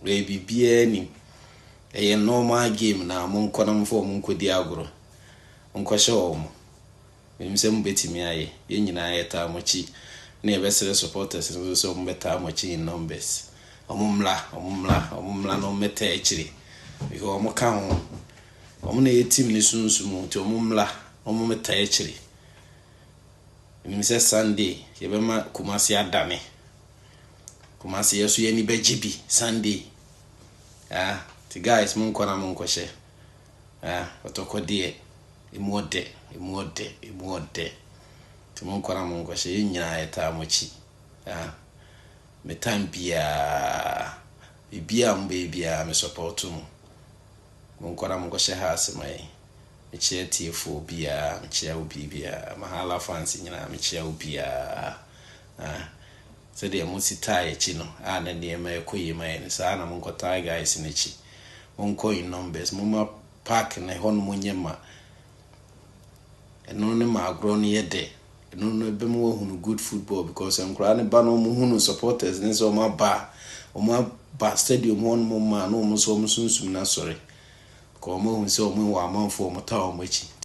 Baby bieni. A normal game na monkonam for munkodi agro. Unkwasho omo. Mimsem beti mi aye. Yenyina yeta mochi. Na ebesere supporters so mbeta mochi in numbers. Omumla no meta echiri. Because omo ka ho. Omo na team ni sunsumu nti omumla omo meta echiri. Nimse Sunday yebema Kumasi adame. Kumasi yesu ye ni bejibi Sunday. The guys munkwana munkwashe. Kotoko die imode. Munkwana munkwashe yinyina yeta mochi. Metambia bibia mbebia me support mu. Munkwana munkwashe hase mai. Mechia TFO bia, mechia ubibia, Mahala fans nyina mechia ubia. So de musita echi no. Na niema ekoyi mai ni sa na munkota guys nechi. Munko in numbers, muma park na hon munyema. Eno ne ma agro ne yede. Eno no ebe mo hunu good football because enkura ne ba no mo hunu supporters ne so ma ba stadium hon mo ma no mo so mo sunsum na sorry. Ko mo hun se o mo wa manfo mo ta o mo echi.